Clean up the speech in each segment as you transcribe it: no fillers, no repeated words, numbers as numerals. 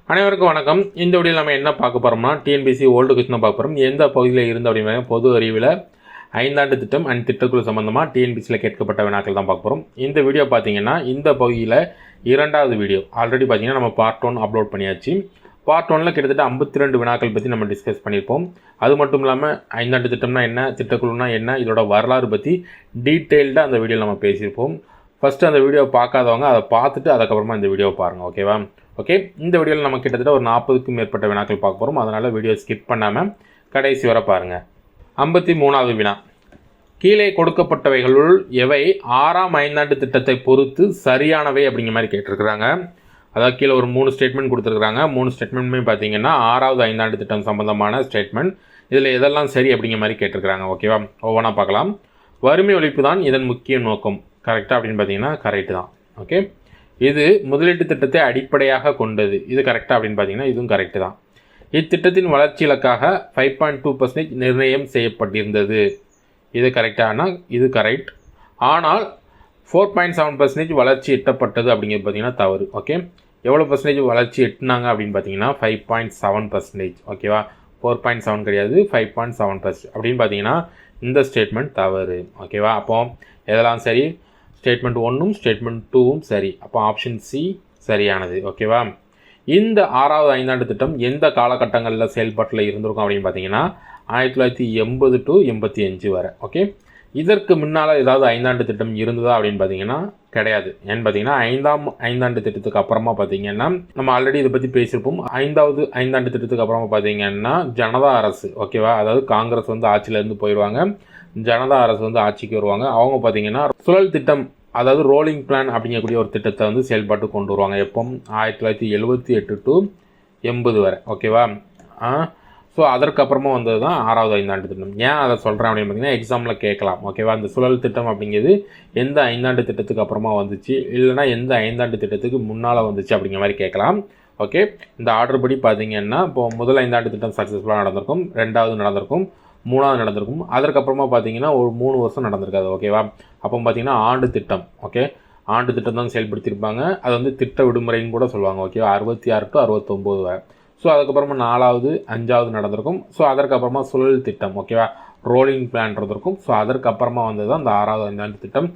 அனைவருக்கும் வணக்கம். இந்த வீடியோவில் நம்ம என்ன பார்க்க போகிறோம்னா டிஎன்பிஎஸ்சி ஓல்டு கொஸ்டின் தான் பார்க்க போகிறோம். எந்த பகுதியில் இருந்து அப்படின்னா பொது அறிவில் 5ஆண்டு திட்டம் அண்ட் திட்டக்குழு சம்பந்தமாக டிஎன்பிஎஸ்சியில் கேட்கப்பட்ட வினாக்கள் தான் பார்க்க போகிறோம். இந்த வீடியோ பார்த்தீங்கன்னா இந்த பகுதியில் இரண்டாவது வீடியோ ஆல்ரெடி பார்த்தீங்கன்னா நம்ம பார்ட் 1 அப்லோட் பண்ணியாச்சு. பார்ட் 1ல் கிட்டத்தட்ட 52 வினாக்கள் பற்றி நம்ம டிஸ்கஸ் பண்ணியிருப்போம். அது மட்டும் இல்லாமல் 5ஆண்டு திட்டம்னா என்ன, திட்டக்குழுனா என்ன, இதோட வரலாறு பற்றி டீட்டெயில்டாக அந்த வீடியோவில் நம்ம பேசியிருப்போம். ஃபஸ்ட்டு அந்த வீடியோ பார்க்காதவங்க அதை பார்த்துட்டு அதுக்கப்புறமா இந்த வீடியோவை பாருங்கள். ஓகேவா? ஓகே, இந்த வீடியோவில் நம்ம கிட்டத்தட்ட ஒரு 40க்கும் மேற்பட்ட வினாக்கள் பார்க்க போகிறோம். அதனால் வீடியோ ஸ்கிப் பண்ணாமல் கடைசி வரை பாருங்கள். 53வது வினா, கீழே கொடுக்கப்பட்டவைகளுள் எவை 6ஆம் 5ஆண்டு திட்டத்தை பொறுத்து சரியானவை அப்படிங்கிற மாதிரி கேட்டிருக்கிறாங்க. அதாவது கீழே ஒரு 3 ஸ்டேட்மெண்ட் கொடுத்துருக்குறாங்க. 3 ஸ்டேட்மெண்ட்டுமே பார்த்தீங்கன்னா 6வது 5ஆண்டு திட்டம் சம்பந்தமான ஸ்டேட்மெண்ட். இதில் எதெல்லாம் சரி அப்படிங்கிற மாதிரி கேட்டிருக்கிறாங்க. ஓகேவா? ஒவ்வொன்றா பார்க்கலாம். வறுமை ஒழிப்பு தான் இதன் முக்கிய நோக்கம். கரெக்டாக அப்படின்னு பார்த்தீங்கன்னா கரெக்டு தான். ஓகே, இது முதலீட்டு திட்டத்தை அடிப்படையாக கொண்டது. இது கரெக்டாக அப்படின்னு பார்த்தீங்கன்னா இதுவும் கரெக்டு தான். இத்திட்டத்தின் வளர்ச்சி இலக்காக 5.2% நிர்ணயம் செய்யப்பட்டிருந்தது. இது கரெக்டானா இது கரெக்ட். ஆனால் 4.7% வளர்ச்சி எட்டப்பட்டது அப்படிங்கிறது பார்த்தீங்கன்னா தவறு. ஓகே, எவ்வளோ பர்சன்டேஜ் வளர்ச்சி எட்டினாங்க அப்படின்னு பார்த்தீங்கன்னா 5.7%. ஓகேவா? 4.7 கிடையாது, 5.7% அப்படின்னு பார்த்தீங்கன்னா இந்த ஸ்டேட்மெண்ட் தவறு. ஓகேவா? அப்போ எதெல்லாம் சரி? ஸ்டேட்மெண்ட் 1ம் ஸ்டேட்மெண்ட் 2ம் சரி. அப்போ ஆப்ஷன் சி சரியானது. ஓகேவா? இந்த 6வது 5ஆண்டு திட்டம் எந்த காலகட்டங்களில் செயல்பாட்டில் இருந்திருக்கும் அப்படின்னு பார்த்தீங்கன்னா 1980 to 85 வரை. ஓகே, இதற்கு முன்னால் ஏதாவது 5ஆண்டு திட்டம் இருந்ததா அப்படின்னு பார்த்தீங்கன்னா கிடையாது. ஏன்னு பார்த்தீங்கன்னா 5ஆம் 5ஆண்டு திட்டத்துக்கு அப்புறமா பார்த்தீங்கன்னா நம்ம ஆல்ரெடி இதை பற்றி பேசியிருப்போம். 5வது 5ஆண்டு திட்டத்துக்கு அப்புறமா பார்த்தீங்கன்னா ஜனதா அரசு, ஓகேவா, அதாவது காங்கிரஸ் வந்து ஆட்சியிலேருந்து போயிடுவாங்க, ஜனதா அரசு வந்து ஆட்சிக்கு வருவாங்க. அவங்க பார்த்தீங்கன்னா சுழல் திட்டம், அதாவது ரோலிங் பிளான் அப்படிங்கக்கூடிய ஒரு திட்டத்தை வந்து செயல்பாட்டு கொண்டு வருவாங்க. எப்போ? 1978 to 80 வரை. ஓகேவா? ஸோ அதற்கப்புறமா வந்தது தான் 6வது 5ஆண்டு திட்டம். ஏன் அதை சொல்கிறேன் அப்படின்னு பார்த்தீங்கன்னா எக்ஸாமில் கேட்கலாம். ஓகேவா? அந்த சுழல் திட்டம் அப்படிங்கிறது எந்த 5ஆண்டு திட்டத்துக்கு அப்புறமா வந்துச்சு, இல்லைனா எந்த 5ஆண்டு திட்டத்துக்கு முன்னால் வந்துச்சு அப்படிங்கிற மாதிரி கேட்கலாம். ஓகே, இந்த ஆர்டர் படி பார்த்தீங்கன்னா இப்போது முதல் 5ஆண்டு திட்டம் சக்ஸஸ்ஃபுல்லாக நடந்திருக்கும், 2வது நடந்திருக்கும், 3வது நடந்திருக்கும். அதற்கப்புறமா பார்த்தீங்கன்னா ஒரு 3 வருஷம் நடந்திருக்காது. ஓகேவா? அப்போ பார்த்தீங்கன்னா ஆண்டு திட்டம், ஓகே, ஆண்டு திட்டம் தான் செயல்படுத்தியிருப்பாங்க. அது வந்து திட்ட விடுமுறைன்னு கூட சொல்லுவாங்க. ஓகேவா? 66 to 69 வரை. ஸோ அதுக்கப்புறமா 4வது 5வது நடந்திருக்கும். ஸோ அதற்கப்புறமா சுழல் திட்டம், ஓகேவா, ரோலிங் பிளான் இருந்திருக்கும். ஸோ அதற்கப்புறமா வந்தது தான் இந்த 6வது 5ஆண்டு திட்டம்.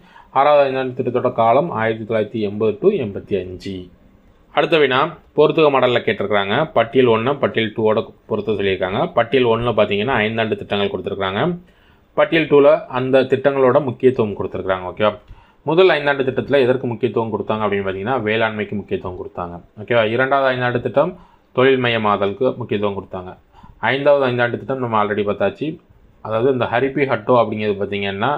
6வது 5ஆண்டு திட்டத்தோட காலம் 1980 to 85. அடுத்த வினா பொறுத்துக மாடலில் கேட்டிருக்கிறாங்க. பட்டியல் 1 பட்டியல் 2ஓட பொறுத்து சொல்லியிருக்காங்க. பட்டியல் 1 பார்த்தீங்கன்னா 5ஆண்டு திட்டங்கள் கொடுத்துருக்காங்க. பட்டியல் 2ல் அந்த திட்டங்களோட முக்கியத்துவம் கொடுத்துருக்காங்க. ஓகேவா? முதல் 5ஆண்டு திட்டத்தில் எதற்கு முக்கியத்துவம் கொடுத்தாங்க அப்படின்னு பார்த்தீங்கன்னா வேளாண்மைக்கு முக்கியத்துவம் கொடுத்தாங்க. ஓகேவா? 2வது 5ஆண்டு திட்டம் தொழில் மயமாதலுக்கு முக்கியத்துவம் கொடுத்தாங்க. 5வது 5ஆண்டு திட்டம் நம்ம ஆல்ரெடி பார்த்தாச்சு. அதாவது இந்த ஹரிபி ஹட்டோ அப்படிங்கிறது பார்த்தீங்கன்னா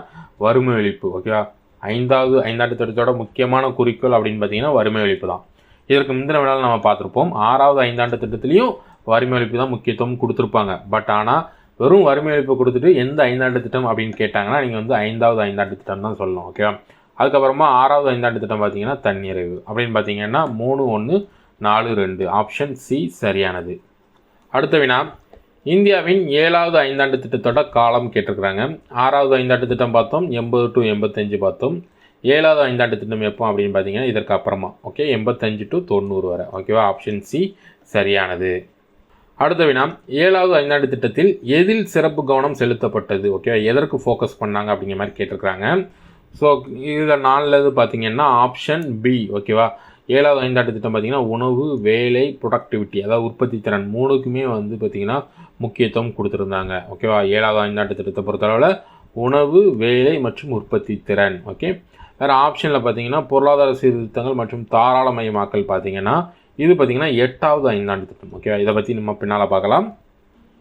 வறுமை ஒழிப்பு. ஓகேவா? 5வது 5ஆண்டு திட்டத்தோட முக்கியமான குறிக்கோள் அப்படின்னு பார்த்தீங்கன்னா வறுமை ஒழிப்பு தான். இதற்கு முந்தின வினால நம்ம பார்த்துருப்போம். 6வது 5ஆண்டு திட்டத்துலேயும் வறுமை ஒழிப்பு தான் முக்கியத்துவம் கொடுத்துருப்பாங்க. பட் ஆனால் வெறும் வறுமை ஒழிப்பு கொடுத்துட்டு எந்த 5ஆண்டு திட்டம் அப்படின்னு கேட்டாங்கன்னா நீங்கள் வந்து 5வது 5ஆண்டு திட்டம் தான் சொல்லணும். ஓகேவா? அதுக்கப்புறமா 6வது 5ஆண்டு திட்டம் பார்த்தீங்கன்னா தன்னிறைவு அப்படின்னு பார்த்தீங்கன்னா 3.1.4.2 ஆப்ஷன் சி சரியானது. அடுத்த வினா, இந்தியாவின் 7வது 5ஆண்டு திட்டத்தோட காலம் கேட்டிருக்கிறாங்க. 6வது 5ஆண்டு திட்டம் பார்த்தோம், 80 to 85 பார்த்தோம். 7வது 5ஆண்டு திட்டம் எப்போ அப்படின்னு பார்த்தீங்கன்னா இதற்கு அப்புறமா. ஓகே, 85 to 90 வரை. ஓகேவா? ஆப்ஷன் சி சரியானது. அடுத்த வினா, 7வது 5ஆண்டு திட்டத்தில் எதில் சிறப்பு கவனம் செலுத்தப்பட்டது? ஓகேவா? எதற்கு ஃபோக்கஸ் பண்ணாங்க அப்படிங்கிற மாதிரி கேட்டிருக்கிறாங்க. ஸோ இதில் 4வது பார்த்தீங்கன்னா ஆப்ஷன் பி. ஓகேவா? 7வது 5ஆண்டு திட்டம் பார்த்தீங்கன்னா உணவு, வேலை, ப்ரொடக்டிவிட்டி, அதாவது உற்பத்தி திறன் 3க்குமே வந்து பார்த்தீங்கன்னா முக்கியத்துவம் கொடுத்துருந்தாங்க. ஓகேவா? 7வது 5ஆண்டு திட்டத்தை பொறுத்தளவில் உணவு, வேலை மற்றும் உற்பத்தி திறன். ஓகே, வேறு ஆப்ஷனில் பார்த்தீங்கன்னா பொருளாதார சீர்திருத்தங்கள் மற்றும் தாராளமயமாக்கல் பார்த்தீங்கன்னா இது பார்த்தீங்கன்னா 8வது 5ஆண்டு திட்டம். ஓகேவா? இதை பற்றி நம்ம பின்னால் பார்க்கலாம்.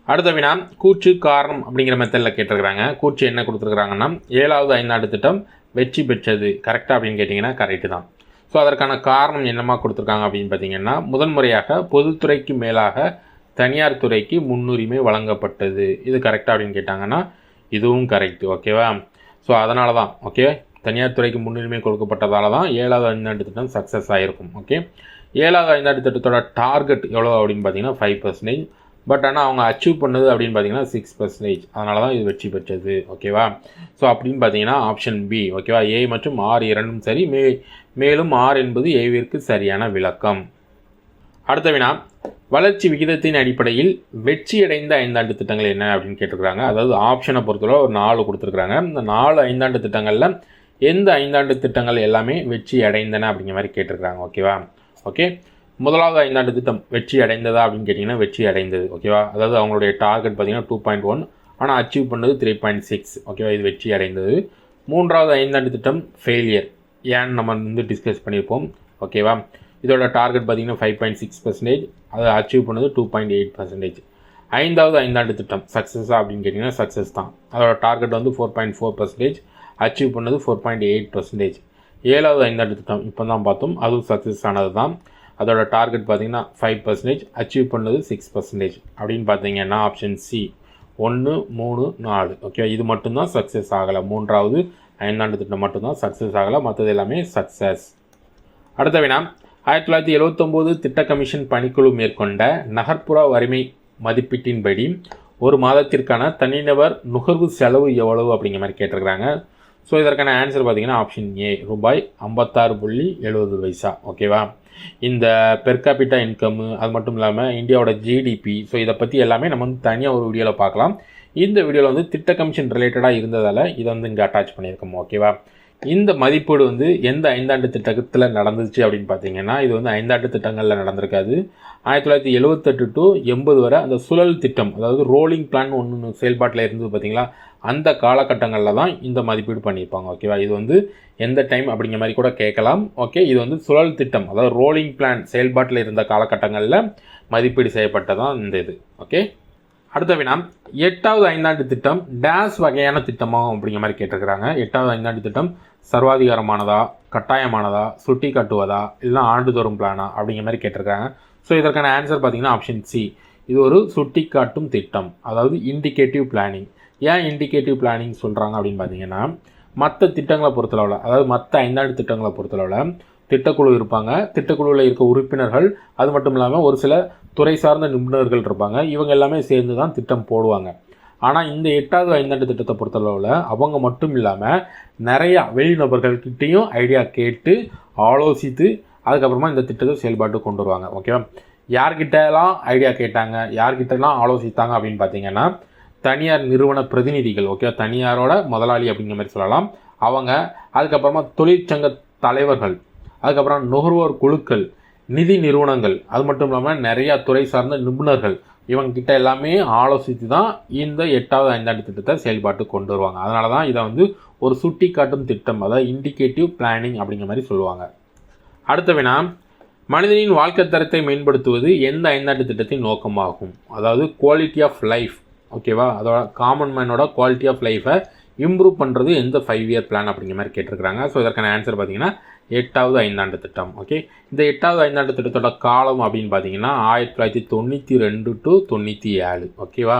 அடுத்த வினா, கூற்று காரணம் அப்படிங்கிற மெத்தடில் கேட்டிருக்கிறாங்க. கூற்று என்ன கொடுத்துருக்குறாங்கன்னா 7வது 5ஆண்டு திட்டம் வெற்றி பெற்றது. கரெக்டாக அப்படின்னு கேட்டிங்கன்னா கரெக்டு தான். ஸோ அதற்கான காரணம் என்னமா கொடுத்துருக்காங்க அப்படின்னு பார்த்தீங்கன்னா முதன்முறையாக பொதுத்துறைக்கு மேலாக தனியார் துறைக்கு முன்னுரிமை வழங்கப்பட்டது. இது கரெக்டாக அப்படின்னு கேட்டாங்கன்னா இதுவும் கரெக்டு. ஓகேவா? ஸோ அதனால தான் ஓகே தனியார் துறைக்கு முன்னுரிமை கொடுக்கப்பட்டதால தான் 7வது 5ஆண்டு திட்டம் சக்ஸஸ் ஆகிருக்கும். ஓகே, 7வது 5ஆண்டு திட்டத்தோட டார்கெட் எவ்வளோ அப்படின்னு பார்த்தீங்கன்னா 5%. பட் ஆனால் அவங்க அச்சீவ் பண்ணது அப்படின்னு பார்த்தீங்கன்னா 6%. அதனால தான் இது வெற்றி பெற்றது. ஓகேவா? ஸோ அப்படின்னு பார்த்தீங்கன்னா ஆப்ஷன் பி. ஓகேவா? ஏ மற்றும் ஆர் இரண்டும் சரி. மேலும் ஆர் என்பது ஏவிற்கு சரியான விளக்கம். அடுத்த வினா, வளர்ச்சி விகிதத்தின் அடிப்படையில் வெற்றியடைந்த 5 ஆண்டு திட்டங்கள் என்ன அப்படின்னு கேட்டிருக்கிறாங்க. அதாவது ஆப்ஷனை பொறுத்தவரை ஒரு 4 கொடுத்துருக்குறாங்க. இந்த 4 5 ஆண்டு திட்டங்களில் எந்த 5 ஆண்டு திட்டங்கள் எல்லாமே வெற்றி அடைந்தன அப்படிங்கிற மாதிரி கேட்டிருக்கிறாங்க. ஓகேவா? ஓகே, முதலாவது 5 ஆண்டு திட்டம் வெற்றி அடைந்ததா அப்படின்னு கேட்டிங்கன்னா வெற்றி அடைந்தது. ஓகேவா? அதாவது அவங்களுடைய டார்கெட் பார்த்தீங்கன்னா 2.1, ஆனால் அச்சீவ் பண்ணது 3.6. ஓகேவா? இது வெற்றி அடைந்தது. மூன்றாவது 5 ஆண்டு திட்டம் ஃபெயிலியர், ஏன்னு நம்ம டிஸ்கஸ் பண்ணியிருப்போம். ஓகேவா? இதோட டார்கெட் பார்த்தீங்கன்னா 5.6%, அதை அச்சீவ் பண்ணது 2.8%. ஐந்தாவது 5 ஆண்டு திட்டம் சக்ஸஸா அப்படின்னு கேட்டிங்கன்னா சக்ஸஸ் தான். அதோட டார்கெட் 4.4%, அச்சீவ் பண்ணது 4.8%. ஏழாவது 5 ஆண்டு திட்டம் இப்போ தான் பார்த்தோம், அதுவும் சக்ஸஸ் ஆனது தான். அதோட டார்கெட் பார்த்தீங்கன்னா 5%, அச்சீவ் பண்ணது 6%. அப்படின்னு பார்த்தீங்கன்னா ஆப்ஷன் சி 1, 3, 4. ஓகே, இது மட்டும்தான் சக்ஸஸ் ஆகலை. மூன்றாவது 5 ஆண்டு திட்டம் மட்டும்தான் சக்ஸஸ் ஆகலை, மற்றது எல்லாமே சக்ஸஸ். அடுத்த வினா, 1979 திட்ட கமிஷன் பணிக்குழு மேற்கொண்ட நகர்ப்புற வறுமை மதிப்பீட்டின்படி ஒரு மாதத்திற்கான தனிநபர் நுகர்வு செலவு எவ்வளவு அப்படிங்கிற மாதிரி கேட்டிருக்கிறாங்க. ஸோ இதற்கான ஆன்சர் பார்த்தீங்கன்னா ஆப்ஷன் ஏ ரூபாய் 56.70. ஓகேவா? இந்த பெர் கேபிட்டா இன்கம், அது மட்டும் இல்லாமல் இந்தியாவோட ஜிடிபி, ஸோ இதை பற்றி எல்லாமே நம்ம தனியாக ஒரு வீடியோவில் பார்க்கலாம். இந்த வீடியோவில் திட்ட கமிஷன் ரிலேட்டடாக இருந்ததால் இதை இங்கே அட்டாச் பண்ணியிருக்கோம். ஓகேவா? இந்த மதிப்பீடு எந்த 5 ஆண்டு திட்டத்தில் நடந்துச்சு அப்படின்னு பார்த்தீங்கன்னா இது 5 ஆண்டு திட்டங்களில் நடந்திருக்காது. 1978 to 80 வரை அந்த சுழல் திட்டம், அதாவது ரோலிங் பிளான் ஒன்று செயல்பாட்டில் இருந்தது பார்த்தீங்களா, அந்த காலகட்டங்களில் தான் இந்த மதிப்பீடு பண்ணியிருப்பாங்க. ஓகேவா? இது எந்த டைம் அப்படிங்கிற மாதிரி கூட கேட்கலாம். ஓகே, இது சுழல் திட்டம், அதாவது ரோலிங் பிளான் செயல்பாட்டில் இருந்த காலகட்டங்களில் மதிப்பீடு செய்யப்பட்டதான் இந்த இது. ஓகே, அடுத்த வினா, 8வது 5 ஆண்டு திட்டம் டேஸ் வகையான திட்டமாக அப்படிங்கிற மாதிரி கேட்டிருக்கிறாங்க. 8வது 5 ஆண்டு திட்டம் சர்வாதிகாரமானதா, கட்டாயமானதா, சுட்டி காட்டுவதா, இல்லை ஆண்டுதோறும் பிளானா அப்படிங்கிற மாதிரி கேட்டிருக்காங்க. ஸோ இதற்கான ஆன்சர் பார்த்தீங்கன்னா ஆப்ஷன் சி, இது ஒரு சுட்டி காட்டும் திட்டம், அதாவது இண்டிகேட்டிவ் பிளானிங். ஏன் இண்டிகேட்டிவ் பிளானிங் சொல்கிறாங்க அப்படின்னு பார்த்தீங்கன்னா, மற்ற திட்டங்களை பொறுத்தளவில், அதாவது மற்ற 5 ஆண்டு திட்டங்களை பொறுத்தளவில் திட்டக்குழு இருப்பாங்க. திட்டக்குழுவில் இருக்க உறுப்பினர்கள், அது மட்டும் இல்லாமல் ஒரு சில துறை சார்ந்த நிபுணர்கள் இருப்பாங்க. இவங்க எல்லாமே சேர்ந்து தான் திட்டம் போடுவாங்க. ஆனால் இந்த 8வது 5 ஆண்டு திட்டத்தை பொறுத்தளவில் அவங்க மட்டும் இல்லாமல் நிறையா வெளிநபர்கள்கிட்டையும் ஐடியா கேட்டு ஆலோசித்து அதுக்கப்புறமா இந்த திட்டத்தை செயல்பாட்டு கொண்டு வருவாங்க. ஓகேவா? யார்கிட்டலாம் ஐடியா கேட்டாங்க, யார்கிட்டலாம் ஆலோசித்தாங்க அப்படின்னு பார்த்தீங்கன்னா தனியார் நிறுவன பிரதிநிதிகள். ஓகே, தனியாரோட முதலாளி அப்படிங்கிற மாதிரி சொல்லலாம் அவங்க. அதுக்கப்புறமா தொழிற்சங்க தலைவர்கள், அதுக்கப்புறம் நுகர்வோர் குழுக்கள், நிதி நிறுவனங்கள், அது மட்டும் இல்லாமல் நிறையா துறை சார்ந்த நிபுணர்கள், இவங்ககிட்ட எல்லாமே ஆலோசித்து தான் இந்த 8வது 5 ஆண்டு திட்டத்தை செயல்பாட்டு கொண்டு வருவாங்க. அதனால தான் இதை ஒரு சுட்டி காட்டும் திட்டம், அதாவது இண்டிகேட்டிவ் பிளானிங் அப்படிங்கிற மாதிரி சொல்லுவாங்க. அடுத்த வினா, மனிதனின் வாழ்க்கை தரத்தை மேம்படுத்துவது எந்த 5 ஆண்டு திட்டத்தின் நோக்கமாகும்? அதாவது குவாலிட்டி ஆஃப் லைஃப். ஓகேவா? அதோட காமன் மேனோட குவாலிட்டி ஆஃப் லைஃபை இம்ப்ரூவ் பண்ணுறது எந்த 5 இயர் பிளான் அப்படிங்கிற மாதிரி கேட்டிருக்கிறாங்க. ஸோ இதற்கான ஆன்சர் பார்த்தீங்கன்னா 8வது 5 ஆண்டு திட்டம். ஓகே, இந்த 8வது 5 ஆண்டு திட்டத்தோட காலம் அப்படின்னு பார்த்தீங்கன்னா 1992 to 97. ஓகேவா?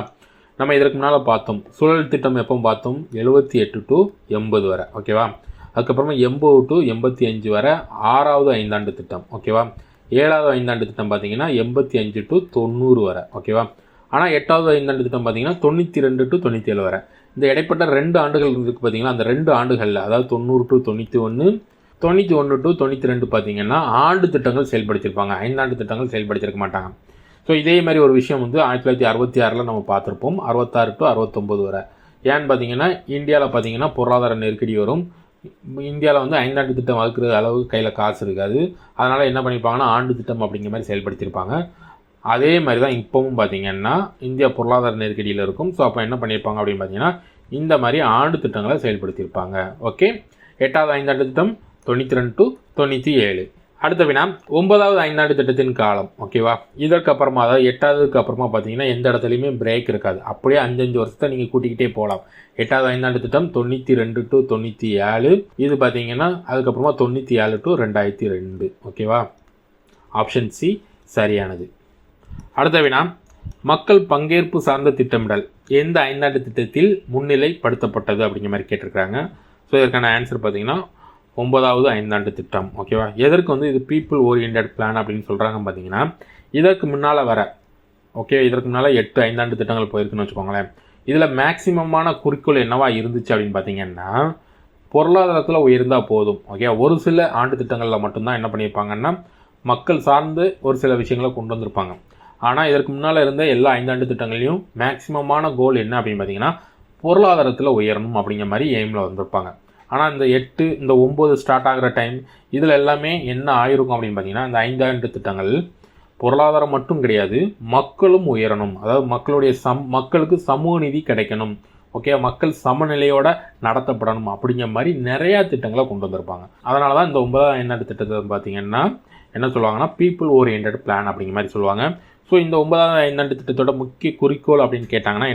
நம்ம இதற்கு முன்னால் பார்த்தோம் சுழல் திட்டம் எப்போ பார்த்தோம், 78 to 80 வரை. ஓகேவா? அதுக்கப்புறமா 80 to 85 வரை 6வது 5 ஆண்டு திட்டம். ஓகேவா? 7வது 5 ஆண்டு திட்டம் பார்த்தீங்கன்னா 85 to 90 வரை. ஓகேவா? ஆனால் 8வது 5 ஆண்டு திட்டம் பார்த்தீங்கன்னா 92 to 97 வரை. இந்த இடைப்பட்ட 2 ஆண்டுகள் இருக்குது பார்த்தீங்கன்னா, அந்த 2 ஆண்டுகளில், அதாவது 90 to 91, 91 to 92 பார்த்தீங்கன்னா ஆண்டு திட்டங்கள் செயல்படுத்தியிருப்பாங்க, 5 ஆண்டு திட்டங்கள் செயல்படுத்தியிருக்க மாட்டாங்க. ஸோ இதே மாதிரி ஒரு விஷயம் 1966 நம்ம பார்த்துருப்போம், 66 to 69 வரை. ஏன்னு பார்த்தீங்கன்னா இந்தியாவில் பார்த்தீங்கன்னா பொருளாதார நெருக்கடி வரும். இந்தியாவில் 5 ஆண்டு திட்டம் வகுக்கிற அளவுக்கு கையில் காசு இருக்காது. அதனால் என்ன பண்ணியிருப்பாங்கன்னா ஆண்டு திட்டம் அப்படிங்கிற மாதிரி செயல்படுத்தியிருப்பாங்க. அதே மாதிரி தான் இப்போவும் பார்த்தீங்கன்னா இந்தியா பொருளாதார நெருக்கடியில் இருக்கும். ஸோ அப்போ என்ன பண்ணியிருப்பாங்க அப்படின்னு பார்த்தீங்கன்னா இந்த மாதிரி ஆண்டு திட்டங்களை செயல்படுத்தியிருப்பாங்க. ஓகே, 8வது 5 ஆண்டு திட்டம் 92 to 97. அடுத்த வினா, 9வது 5 ஆண்டு திட்டத்தின் காலம். ஓகேவா? இதற்கு அப்புறமா, அதாவது 8ஆவதுக்கு அப்புறமா பார்த்தீங்கன்னா எந்த இடத்துலையுமே பிரேக் இருக்காது. அப்படியே 5 வருஷத்தை நீங்கள் கூட்டிக்கிட்டே போகலாம். 8வது 5 ஆண்டு திட்டம் 92 to 97. இது பார்த்தீங்கன்னா அதுக்கப்புறமா 97 to 2002. ஓகேவா? ஆப்ஷன் சி சரியானது. அடுத்த வினா, மக்கள் பங்கேற்பு சார்ந்த திட்டமிடல் எந்த 5 ஆண்டு திட்டத்தில் முன்னிலைப்படுத்தப்பட்டது அப்படிங்கிற மாதிரி கேட்டிருக்கிறாங்க. ஸோ இதற்கான ஆன்சர் பார்த்தீங்கன்னா 9வது 5 ஆண்டு திட்டம். ஓகேவா? எதற்கு இது பீப்புள் ஓரியன்டட் பிளான் அப்படின்னு சொல்கிறாங்க பார்த்தீங்கன்னா, இதற்கு முன்னால் வர, ஓகே, இதற்கு முன்னால் 8 5 ஆண்டு திட்டங்கள் போயிருக்குன்னு வச்சுக்கோங்களேன். இதில் மேக்சிமமான குறிக்கோள் என்னவா இருந்துச்சு அப்படின்னு பார்த்தீங்கன்னா, பொருளாதாரத்தில் உயர்ந்தால் போதும். ஓகே, ஒரு சில ஆண்டு திட்டங்களில் மட்டும்தான் என்ன பண்ணியிருப்பாங்கன்னா மக்கள் சார்ந்து ஒரு சில விஷயங்களை கொண்டு வந்திருப்பாங்க. ஆனால் இதற்கு முன்னால் இருந்த எல்லா 5 ஆண்டு திட்டங்களையும் மேக்சிமமான கோல் என்ன அப்படின்னு பார்த்தீங்கன்னா பொருளாதாரத்தில் உயரணும் அப்படிங்கிற மாதிரி எய்மில் வந்திருப்பாங்க. ஆனால் இந்த 8 இந்த 9 ஸ்டார்ட் ஆகிற டைம் இதில் எல்லாமே என்ன ஆயிருக்கும் அப்படின்னு பார்த்தீங்கன்னா இந்த 5 ஆண்டு திட்டங்கள் பொருளாதாரம் மட்டும் கிடையாது, மக்களும் உயரணும், அதாவது மக்களுக்கு சமூக நீதி கிடைக்கணும், ஓகே, மக்கள் சமநிலையோட நடத்தப்படணும் அப்படிங்கிற மாதிரி நிறையா திட்டங்களை கொண்டு வந்திருப்பாங்க. அதனால தான் இந்த 9வது ஐந்தாண்டு திட்டத்தை பார்த்தீங்கன்னா என்ன சொல்லுவாங்கன்னா பீப்புள் ஓரியன்ட் பிளான் அப்படிங்கிற மாதிரி சொல்லுவாங்க. ஸோ இந்த 9வது ஐந்தாண்டு திட்டத்தோட முக்கிய குறிக்கோள் அப்படின்னு கேட்டாங்கன்னா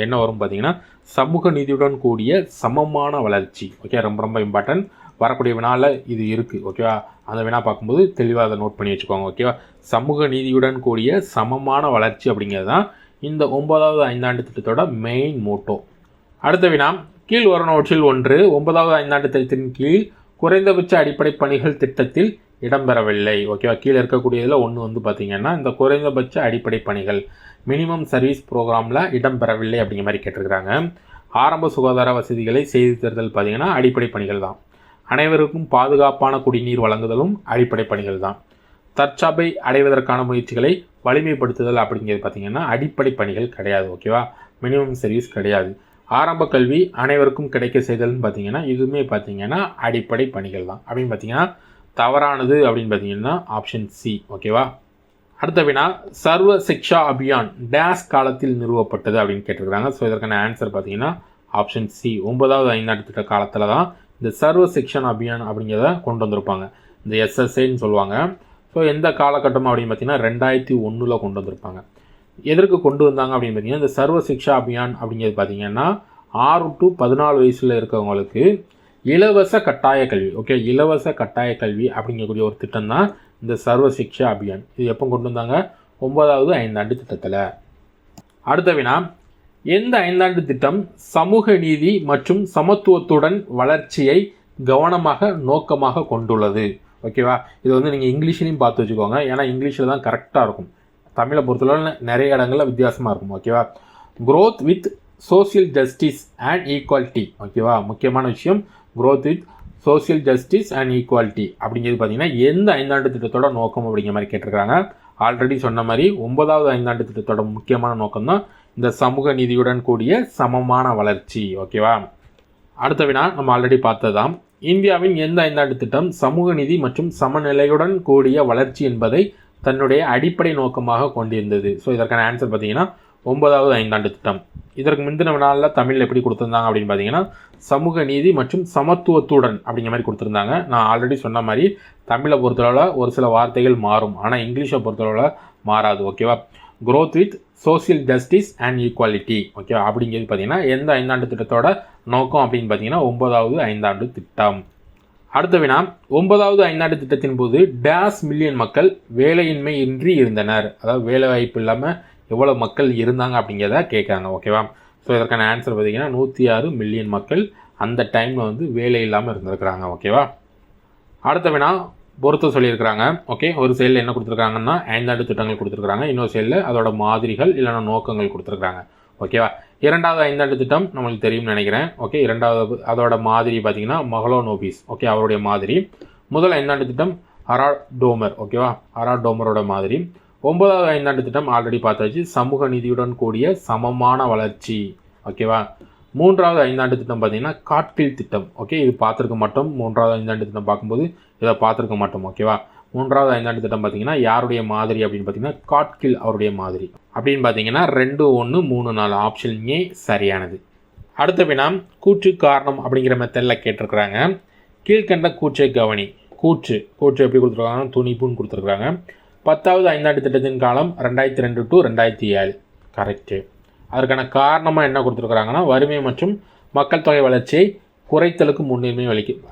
என்ன வரும் பார்த்தீங்கன்னா சமூக நீதியுடன் கூடிய சமமான வளர்ச்சி. ஓகே, ரொம்ப ரொம்ப இம்பார்ட்டன்ட். வரக்கூடிய வினாவில் இது இருக்குது. ஓகேவா, அந்த வினா பார்க்கும்போது தெளிவாக அதை நோட் பண்ணி வச்சுக்கோங்க. ஓகேவா, சமூக நீதியுடன் கூடிய சமமான வளர்ச்சி அப்படிங்கிறது தான் இந்த 9வது ஐந்தாண்டு திட்டத்தோட மெயின் மோட்டோ. அடுத்த வினா, கீழ் வருவனவற்றில் ஒன்று 9வது ஐந்தாண்டு திட்டத்தின் கீழ் குறைந்தபட்ச அடிப்படை பணிகள் திட்டத்தில் இடம்பெறவில்லை. ஓகேவா, கீழே இருக்கக்கூடியதில் ஒன்று வந்து பார்த்திங்கன்னா இந்த குறைந்தபட்ச அடிப்படை பணிகள் மினிமம் சர்வீஸ் ப்ரோக்ராமில் இடம்பெறவில்லை அப்படிங்கிற மாதிரி கேட்டிருக்கிறாங்க. ஆரம்ப சுகாதார வசதிகளை செய்து தருதல் பார்த்திங்கன்னா அடிப்படை பணிகள் தான். அனைவருக்கும் பாதுகாப்பான குடிநீர் வழங்குதலும் அடிப்படை பணிகள் தான். தற்சார்பை அடைவதற்கான முயற்சிகளை வலிமைப்படுத்துதல் அப்படிங்கிறது பார்த்திங்கன்னா அடிப்படை பணிகள் கிடையாது. ஓகேவா, மினிமம் சர்வீஸ் கிடையாது. ஆரம்ப கல்வி அனைவருக்கும் கிடைக்க செய்தல்னு பார்த்தீங்கன்னா இதுவுமே பார்த்தீங்கன்னா அடிப்படை பணிகள் தான். அப்படின்னு பார்த்தீங்கன்னா தவறானது அப்படின்னு பார்த்தீங்கன்னா ஆப்ஷன் சி. ஓகேவா, அடுத்த வினா, சர்வ சிக்ஷா அபியான் டேஸ் காலத்தில் நிறுவப்பட்டது அப்படின்னு கேட்டிருக்கிறாங்க. ஸோ இதற்கான ஆன்சர் பார்த்தீங்கன்னா ஆப்ஷன் சி. 9வது ஐந்தாண்டு திட்ட காலத்தில் தான் இந்த சர்வ சிக்ஷன் அபியான் அப்படிங்கிறத கொண்டு வந்திருப்பாங்க. இந்த எஸ்எஸ்ஏன்னு சொல்லுவாங்க. ஸோ எந்த காலகட்டம் அப்படின்னு பார்த்தீங்கன்னா 2001 கொண்டு வந்திருப்பாங்க. எதற்கு கொண்டு வந்தாங்க அப்படின்னு பார்த்தீங்கன்னா இந்த சர்வ சிக்ஷா அபியான் அப்படிங்கிறது பார்த்தீங்கன்னா 6 to 14 வயசில் இருக்கவங்களுக்கு இலவச கட்டாய கல்வி. ஓகே, இலவச கட்டாய கல்வி அப்படிங்கக்கூடிய ஒரு திட்டம் தான் இந்த சர்வ சிக்ஷா அபியான். இது எப்போ கொண்டு வந்தாங்க? 9வது ஐந்தாண்டு திட்டத்தில். அடுத்த வினா, எந்த ஐந்தாண்டு திட்டம் சமூக நீதி மற்றும் சமத்துவத்துடன் வளர்ச்சியை கவனமாக நோக்கமாக கொண்டுள்ளது? ஓகேவா, இது வந்து நீங்கள் இங்கிலீஷ்லையும் பார்த்து வச்சுக்கோங்க. ஏன்னா இங்கிலீஷில் தான் கரெக்டாக இருக்கும். தமிழை பொறுத்தளவு நிறைய இடங்களில் வித்தியாசமாக இருக்கும். ஓகேவா, growth with social justice and equality. ஓகேவா, முக்கியமான விஷயம் growth with social justice and equality அப்படிங்கிறது பார்த்தீங்கன்னா எந்த ஐந்தாண்டு திட்டத்தோட நோக்கம் அப்படிங்கிற மாதிரி கேட்டிருக்காங்க. ஆல்ரெடி சொன்ன மாதிரி 9வது ஐந்தாண்டு திட்டத்தோட முக்கியமான நோக்கம் தான் இந்த சமூக நீதியுடன் கூடிய சமமான வளர்ச்சி. ஓகேவா, அடுத்த வினா நம்ம ஆல்ரெடி பார்த்ததாம். இந்தியாவின் எந்த ஐந்தாண்டு திட்டம் சமூக நீதி மற்றும் சமநிலையுடன் கூடிய வளர்ச்சி என்பதை தன்னுடைய அடிப்படை நோக்கமாக கொண்டிருந்தது? ஸோ இதற்கான ஆன்சர் பார்த்தீங்கன்னா 9வது ஐந்தாண்டு திட்டம். இதற்கு முந்தின நாளில் தமிழில் எப்படி கொடுத்துருந்தாங்க அப்படின்னு பார்த்தீங்கன்னா சமூக நீதி மற்றும் சமத்துவத்துடன் அப்படிங்கிற மாதிரி கொடுத்துருந்தாங்க. நான் ஆல்ரெடி சொன்ன மாதிரி தமிழை பொறுத்தளவில் ஒரு சில வார்த்தைகள் மாறும், ஆனால் இங்கிலீஷை பொறுத்தளவில் மாறாது. ஓகேவா, growth with social justice and equality. ஓகேவா, அப்படிங்கிறது பார்த்தீங்கன்னா எந்த ஐந்தாண்டு திட்டத்தோட நோக்கம் அப்படின்னு பார்த்தீங்கன்னா 9வது ஐந்தாண்டு திட்டம். அடுத்த வினா, 9வது ஐந்தாண்டு திட்டத்தின் போது டேஸ் மில்லியன் மக்கள் வேலையின்மை இன்றி இருந்தனர். அதாவது வேலை வாய்ப்பு இல்லாமல் எவ்வளோ மக்கள் இருந்தாங்க அப்படிங்கிறத கேட்குறாங்க. ஓகேவா, ஸோ இதற்கான ஆன்சர் பார்த்தீங்கன்னா 106 மில்லியன் மக்கள் அந்த டைமில் வந்து வேலை இல்லாமல் இருந்திருக்கிறாங்க. ஓகேவா, அடுத்த வினா பொறுத்து சொல்லியிருக்கிறாங்க. ஓகே, ஒரு சைடில் என்ன கொடுத்துருக்காங்கன்னா ஐந்தாண்டு திட்டங்கள் கொடுத்துருக்காங்க, இன்னொரு சைடில் அதோட மாதிரிகள் இல்லைன்னா நோக்கங்கள் கொடுத்துருக்காங்க. ஓகேவா, 2வது ஐந்தாண்டு திட்டம் நம்மளுக்கு தெரியும்னு நினைக்கிறேன். ஓகே, 2வது அதோட மாதிரி பார்த்தீங்கன்னா மகளோனோபிஸ். ஓகே, அவருடைய மாதிரி. முதல் ஐந்தாண்டு திட்டம் ஹரால்ட் டோமர். ஓகேவா, ஹரால்ட் டோமரோட மாதிரி. 9வது ஐந்தாண்டு திட்டம் ஆல்ரெடி பார்த்தாச்சு, சமூக நீதியுடன் கூடிய சமமான வளர்ச்சி. ஓகேவா, 3வது ஐந்தாண்டு திட்டம் பார்த்தீங்கன்னா காட்கில் திட்டம். ஓகே, இது பார்த்துருக்க மாட்டோம். 3வது ஐந்தாண்டு திட்டம் பார்க்கும்போது இதை பார்த்துருக்க மாட்டோம். ஓகேவா, 3வது ஐந்தாண்டு திட்டம் பார்த்தீங்கன்னா யாருடைய மாதிரி அப்படின்னு பார்த்தீங்கன்னா காட்கில் அவருடைய மாதிரி. அப்படின்னு பார்த்தீங்கன்னா 2, 1, 3, 4 ஆப்ஷன் ஏ சரியானது. அடுத்த வினா, கூற்று காரணம் அப்படிங்கிற மெத்தடில் கேட்டிருக்கிறாங்க. கீழ்கண்ட கூற்றை கவனி. கூற்று எப்படி கொடுத்துருக்காங்க? துணிப்புன்னு கொடுத்துருக்காங்க. 10வது ஐந்தாண்டு திட்டத்தின் காலம் 2002 to 2007. கரெக்டு. அதற்கான காரணமாக என்ன கொடுத்துருக்குறாங்கன்னா வறுமை மற்றும் மக்கள் தொகை வளர்ச்சியை குறைத்தலுக்கு முன்னுரிமை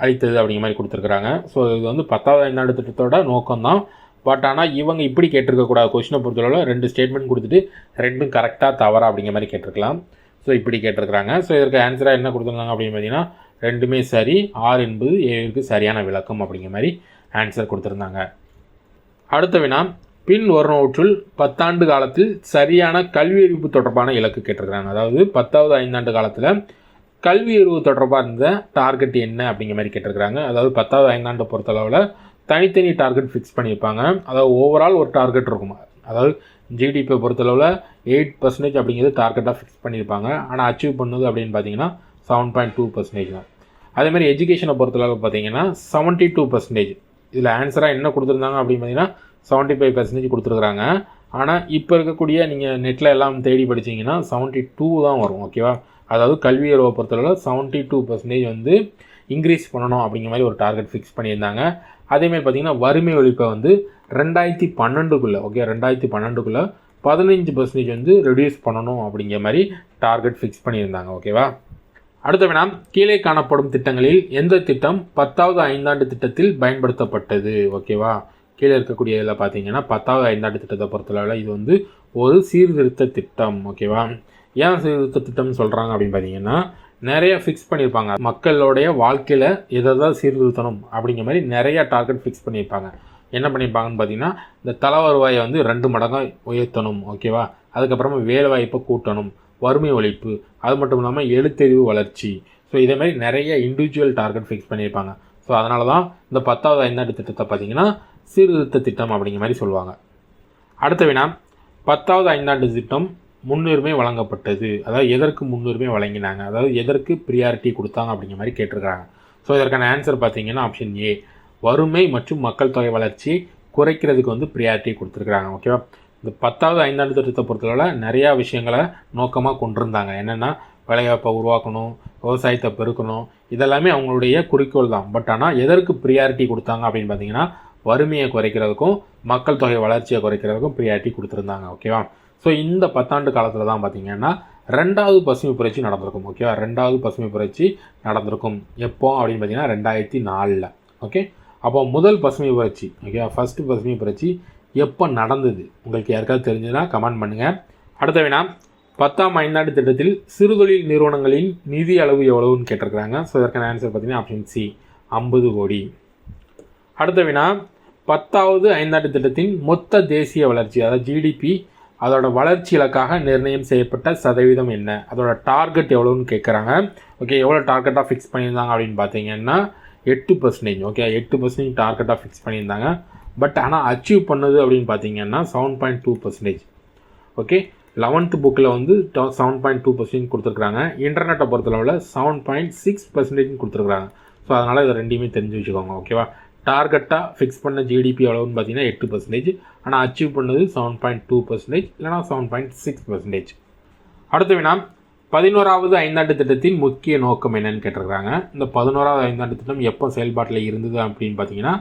அளித்தது அப்படிங்கிற மாதிரி கொடுத்துருக்குறாங்க. ஸோ இது வந்து 10வது ஐந்தாண்டு திட்டத்தோட நோக்கம்தான். பட் ஆனால் இவங்க இப்படி கேட்டிருக்கக்கூடாது. கொஸ்டினை பொறுத்தளவில் 2 ஸ்டேட்மெண்ட் கொடுத்துட்டு 2ம் கரெக்டாக தவறா அப்படிங்கிற மாதிரி கேட்டிருக்கலாம். ஸோ இப்படி கேட்டிருக்கிறாங்க. ஸோ இதற்கு ஆன்சராக என்ன கொடுத்துருந்தாங்க அப்படின்னு பார்த்தீங்கன்னா 2மே சரி, ஆர் என்பது ஏவிற்கு சரியான விளக்கம் அப்படிங்கிற மாதிரி ஆன்சர் கொடுத்துருந்தாங்க. அடுத்த வினா, பின் வருவனவற்றுள் 10 ஆண்டு காலத்தில் சரியான கல்வி அறிவு தொடர்பான இலக்கு கேட்டிருக்கிறாங்க. அதாவது 10வது ஐந்தாண்டு காலத்தில் கல்வி அறிவு தொடர்பாக இருந்த டார்கெட் என்ன அப்படிங்கிற மாதிரி கேட்டிருக்கிறாங்க. அதாவது 10வது ஐந்தாண்டு பொறுத்தளவில் தனித்தனி டார்கெட் ஃபிக்ஸ் பண்ணியிருப்பாங்க. அதாவது ஓவரால் ஒரு டார்கெட் இருக்கும். அதாவது ஜிடிபியை பொறுத்தளவில் 8% அப்படிங்கிறது டார்கெட்டாக ஃபிக்ஸ் பண்ணியிருப்பாங்க. ஆனால் அச்சீவ் பண்ணது அப்படின்னு பார்த்தீங்கன்னா 7.2% தான். அதேமாதிரி எஜுகேஷனை பொறுத்தளவு பார்த்தீங்கன்னா 72%. இதில் ஆன்சராக என்ன கொடுத்துருந்தாங்க அப்படின்னு பார்த்தீங்கன்னா 75% கொடுத்துருக்குறாங்க. ஆனால் இப்போ இருக்கக்கூடிய நீங்கள் நெட்டில் எல்லாம் தேடி படிச்சிங்கன்னா 72 தான் வரும். ஓகேவா? அதாவது கல்வி உறவை பொறுத்தளவில் 72% வந்து இன்க்ரீஸ் பண்ணணும் அப்படிங்கிற மாதிரி ஒரு டார்கெட் ஃபிக்ஸ் பண்ணியிருந்தாங்க. அதேமாதிரி பார்த்திங்கன்னா வறுமை ஒழிப்பை வந்து 2012 ஓகே 2012 15% வந்து ரெடியூஸ் பண்ணணும் அப்படிங்கிற மாதிரி டார்கெட் ஃபிக்ஸ் பண்ணியிருந்தாங்க. ஓகேவா? அடுத்த வினா, கீழே காணப்படும் திட்டங்களில் எந்த திட்டம் 10வது ஐந்தாண்டு திட்டத்தில் பயன்படுத்தப்பட்டது? ஓகேவா? கீழே இருக்கக்கூடிய இதில் பார்த்தீங்கன்னா 10வது ஐந்தாண்டு திட்டத்தை பொறுத்தளவில் இது வந்து ஒரு சீர்திருத்த திட்டம். ஓகேவா? ஏன் சீர்திருத்த திட்டம்னு சொல்கிறாங்க அப்படின்னு பார்த்தீங்கன்னா நிறைய ஃபிக்ஸ் பண்ணியிருப்பாங்க. மக்களுடைய வாழ்க்கையில் எதை சீர்திருத்தணும் அப்படிங்கிற மாதிரி நிறையா டார்கெட் ஃபிக்ஸ் பண்ணியிருப்பாங்க. என்ன பண்ணியிருப்பாங்கன்னு பார்த்தீங்கன்னா இந்த தலை வருவாயை வந்து 2 மடங்காக உயர்த்தணும். ஓகேவா? அதுக்கப்புறமா வேலை வாய்ப்பை கூட்டணும், வறுமை ஒழிப்பு, அது மட்டும் இல்லாமல் எழுத்தறிவு வளர்ச்சி. ஸோ இதே மாதிரி நிறைய இண்டிவிஜுவல் டார்கெட் ஃபிக்ஸ் பண்ணியிருப்பாங்க. ஸோ அதனால தான் இந்த 10வது ஐந்தாண்டு திட்டத்தை பார்த்தீங்கன்னா சீர்திருத்த திட்டம் அப்படிங்கிற மாதிரி சொல்லுவாங்க. அடுத்த வினா, 10வது ஐந்தாண்டு திட்டம் முன்னுரிமை வழங்கப்பட்டது. அதாவது எதற்கு முன்னுரிமை வழங்கினாங்க, அதாவது எதற்கு ப்ரியாரிட்டி கொடுத்தாங்க அப்படிங்கிற மாதிரி கேட்டிருக்கிறாங்க. ஸோ இதற்கான ஆன்சர் பார்த்தீங்கன்னா ஆப்ஷன் ஏ, வறுமை மற்றும் மக்கள் தொகை வளர்ச்சி குறைக்கிறதுக்கு வந்து ப்ரியாரிட்டி கொடுத்துருக்குறாங்க. ஓகேவா? இந்த 10வது ஐந்தாண்டு திட்டத்தை பொறுத்தளவில் நிறையா விஷயங்களை நோக்கமாக கொண்டிருந்தாங்க. என்னென்னா வேலைவாய்ப்பை உருவாக்கணும், விவசாயத்தை பெருக்கணும், இதெல்லாமே அவங்களுடைய குறிக்கோள் தான். பட் ஆனால் எதற்கு ப்ரியாரிட்டி கொடுத்தாங்க அப்படின்னு பார்த்தீங்கன்னா வறுமையை குறைக்கிறதுக்கும் மக்கள் தொகை வளர்ச்சியை குறைக்கிறதுக்கும் ப்ரியாரிட்டி கொடுத்துருந்தாங்க. ஓகேவா? ஸோ இந்த 10 ஆண்டு காலத்தில் தான் பார்த்திங்கன்னா 2வது பசுமை புரட்சி நடந்திருக்கும். ஓகேவா? 2வது பசுமை புரட்சி நடந்திருக்கும். எப்போ அப்படின்னு பார்த்தீங்கன்னா 2004. ஓகே, அப்போ முதல் பசுமை புரட்சி, ஓகே, ஃபஸ்ட்டு பசுமை புரட்சி எப்போ நடந்தது? உங்களுக்கு யாருக்காவது தெரிஞ்சதுன்னா கமெண்ட் பண்ணுங்கள். அடுத்த வினா, 10ஆம் ஐந்தாண்டு திட்டத்தில் சிறுதொழில் நிறுவனங்களின் நிதி அளவு எவ்வளவுன்னு கேட்டிருக்கிறாங்க. ஸோ இதற்கான ஆன்சர் பார்த்தீங்கன்னா ஆப்ஷன் சி, 50 கோடி. அடுத்த வினா, 10வது ஐந்தாண்டு திட்டத்தின் மொத்த தேசிய வளர்ச்சி, அதாவது ஜிடிபி, அதோட வளர்ச்சி இலக்காக நிர்ணயம் செய்யப்பட்ட சதவீதம் என்ன? அதோட டார்கெட் எவ்வளோன்னு கேட்குறாங்க. ஓகே, எவ்வளோ டார்கெட்டாக ஃபிக்ஸ் பண்ணியிருந்தாங்க அப்படின்னு பார்த்தீங்கன்னா 8%. ஓகே, 8% டார்கெட்டாக ஃபிக்ஸ் பண்ணியிருந்தாங்க. பட் ஆனால் அச்சீவ் பண்ணது அப்படின்னு பார்த்தீங்கன்னா 7.2%. ஓகே, 11th புக்கில் வந்து 7.2% கொடுத்துருக்குறாங்க. இன்டர்நெட்டை பொறுத்தளவில் 7.6% கொடுத்துருக்குறாங்க. ஸோ அதனால் இதை ரெண்டையுமே தெரிஞ்சு வச்சுக்கோங்க. ஓகேவா? டார்கெட்டாக ஃபிக்ஸ் பண்ண ஜிடிபி எவ்வளோன்னு பார்த்தீங்கன்னா 8%. ஆனால் அச்சீவ் பண்ணது 7.2% இல்லைனா 7.6%. அடுத்த வினா, 11வது ஐந்தாண்டு திட்டத்தின் முக்கிய நோக்கம் என்னன்னு கேட்டிருக்கிறாங்க. இந்த 11வது ஐந்தாண்டு திட்டம் எப்போ செயல்பாட்டில் இருந்தது அப்படின்னு பார்த்தீங்கன்னா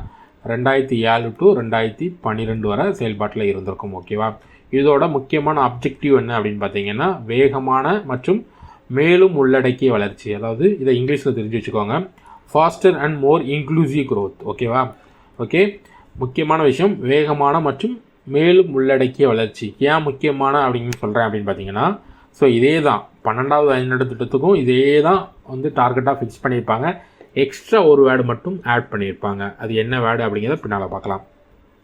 2007 to 2012 வரை செயல்பாட்டில் இருந்திருக்கும். ஓகேவா? இதோட முக்கியமான அப்ஜெக்டிவ் என்ன அப்படின்னு பார்த்தீங்கன்னா வேகமான மற்றும் மேலும் உள்ளடக்கிய வளர்ச்சி. அதாவது இதை இங்கிலீஷில் தெரிஞ்சு வச்சுக்கோங்க, pastor and more inclusive growth. ஓகேவா? ஓகே, முக்கியமான விஷயம் வேகமான மற்றும் மேலும் உள்ளடக்கிய வளர்ச்சி. ஏன் முக்கியமான அப்படின்னு சொல்கிறேன் அப்படின்னு பார்த்தீங்கன்னா ஸோ இதே தான் 12வது ஐந்தாண்டு திட்டத்துக்கும் இதே தான் வந்து டார்கெட்டாக ஃபிக்ஸ் பண்ணியிருப்பாங்க. எக்ஸ்ட்ரா ஒரு வேர்டு மட்டும் ஆட் பண்ணியிருப்பாங்க. அது என்ன வேர்டு அப்படிங்கிறத பின்னால் பார்க்கலாம்.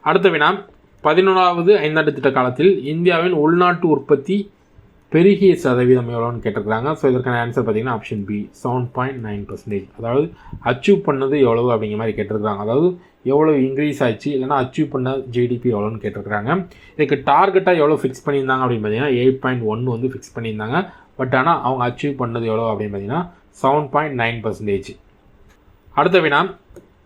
அடுத்த வினா, 11வது ஐந்தாண்டு திட்ட காலத்தில் இந்தியாவின் உள்நாட்டு உற்பத்தி பெருகிய சதவீதம் எவ்வளோன்னு கேட்டிருக்கிறாங்க. ஸோ இதற்கான ஆன்சர் பார்த்தீங்கன்னா ஆப்ஷன் பி, 7.9%. அதாவது அச்சீவ் பண்ணது எவ்வளவு அப்படிங்கிற மாதிரி கேட்டிருக்கிறாங்க. அதாவது எவ்வளோ இன்க்ரீஸ் ஆச்சு இல்லைனா அச்சீவ் பண்ண ஜிடிபி எவ்வளோன்னு கேட்டிருக்கிறாங்க. இதுக்கு டார்கெட்டாக எவ்வளோ ஃபிக்ஸ் பண்ணியிருந்தாங்க அப்படின்னு பார்த்தீங்கன்னா 8.1 வந்து ஃபிக்ஸ் பண்ணியிருந்தாங்க. பட் ஆனால் அவங்க அச்சீவ் பண்ணது எவ்வளோ அப்படின்னு பார்த்தீங்கன்னா 7.9%. அடுத்த வினா,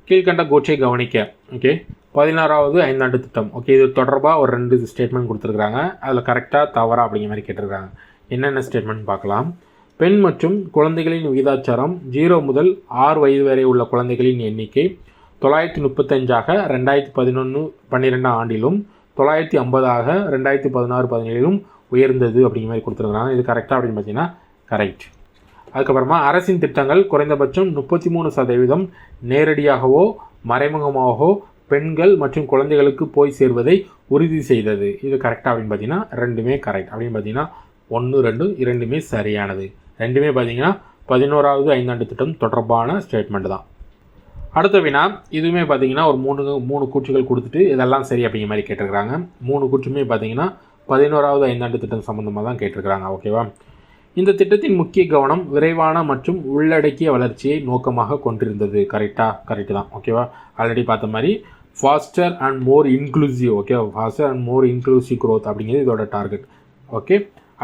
கீழ்கண்ட கோச்சை கவனிக்க. ஓகே, 16வது ஐந்தாண்டு திட்டம். ஓகே, இது தொடர்பாக ஒரு 2 ஸ்டேட்மெண்ட் கொடுத்துருக்குறாங்க. அதில் கரெக்டாக தவறா அப்படிங்கிற மாதிரி கேட்டிருக்காங்க. என்னென்ன ஸ்டேட்மெண்ட் பார்க்கலாம். பெண் மற்றும் குழந்தைகளின் விகிதாச்சாரம் 0 முதல் 6 வயது வரை உள்ள குழந்தைகளின் எண்ணிக்கை 935ஆக 2011-12 ஆண்டிலும் 950ஆக 2016-17 உயர்ந்தது அப்படிங்கிற மாதிரி கொடுத்துருக்குறாங்க. இது கரெக்டாக அப்படின்னு பார்த்தீங்கன்னா கரெக்ட். அதுக்கப்புறமா அரசின் திட்டங்கள் குறைந்தபட்சம் 33% நேரடியாகவோ மறைமுகமாகவோ பெண்கள் மற்றும் குழந்தைகளுக்கு போய் சேர்வதை உறுதி செய்தது. இது கரெக்டாக அப்படின்னு பார்த்தீங்கன்னா ரெண்டுமே கரெக்ட். அப்படின்னு பார்த்தீங்கன்னா 1, 2 இரண்டுமே சரியானது. ரெண்டுமே பார்த்தீங்கன்னா 11வது ஐந்தாண்டு திட்டம் தொடர்பான ஸ்டேட்மெண்ட் தான். அடுத்த வினா, இதுவுமே பார்த்தீங்கன்னா ஒரு 3 கூற்றுகள் கொடுத்துட்டு இதெல்லாம் சரி அப்படிங்கிற மாதிரி கேட்டிருக்கிறாங்க. 3 கூற்றுமே பார்த்தீங்கன்னா 11வது ஐந்தாண்டு திட்டம் சம்மந்தமாக தான் கேட்டிருக்கிறாங்க. ஓகேவா? இந்த திட்டத்தின் முக்கிய கவனம் விரைவான மற்றும் உள்ளடக்கிய வளர்ச்சியை நோக்கமாக கொண்டிருந்தது. கரெக்டு தான். ஓகேவா? ஆல்ரெடி பார்த்த மாதிரி pastor and more inclusive. Okay, pastor and more inclusive growth அப்படிங்கிறது இதோட டார்கெட். ஓகே,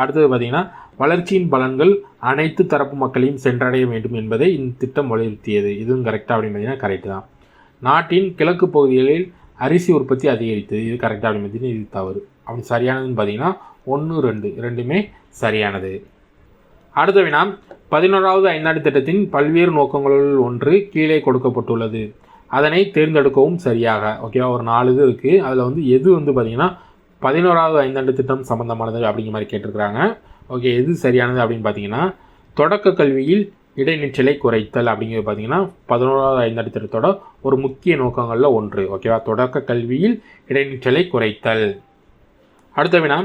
அடுத்தது பார்த்திங்கன்னா வளர்ச்சியின் பலன்கள் அனைத்து தரப்பு மக்களையும் சென்றடைய வேண்டும் என்பதை இந்த திட்டம் வலியுறுத்தியது. இதுவும் கரெக்டாக அப்படின்னு பார்த்தீங்கன்னா கரெக்டு தான். நாட்டின் கிழக்கு பகுதிகளில் அரிசி உற்பத்தி அதிகரித்தது. இது கரெக்டாக அப்படின்னு பார்த்தீங்கன்னா இது தவறு. அப்படி சரியானதுன்னு பார்த்தீங்கன்னா 1, 2 ரெண்டுமே சரியானது. அடுத்த வினா, 11வது ஐந்தாண்டு திட்டத்தின் பல்வேறு நோக்கங்களுள் ஒன்று கீழே கொடுக்கப்பட்டுள்ளது. அதனை தேர்ந்தெடுக்கவும் சரியாக. ஓகேவா, ஒரு 4 இது இருக்குது. அதில் வந்து எது வந்து பார்த்திங்கன்னா 11வது ஐந்தாண்டு திட்டம் சம்மந்தமானது அப்படிங்கிற மாதிரி கேட்டிருக்கிறாங்க. ஓகே, எது சரியானது அப்படின்னு பார்த்தீங்கன்னா தொடக்க கல்வியில் இடைநிற்றலை குறைத்தல் அப்படிங்கிறது பார்த்தீங்கன்னா 11வது ஐந்தாண்டு திட்டத்தோட ஒரு முக்கிய நோக்கங்களில் ஒன்று. ஓகேவா, தொடக்க கல்வியில் இடைநிற்றலை குறைத்தல். அடுத்த வினா,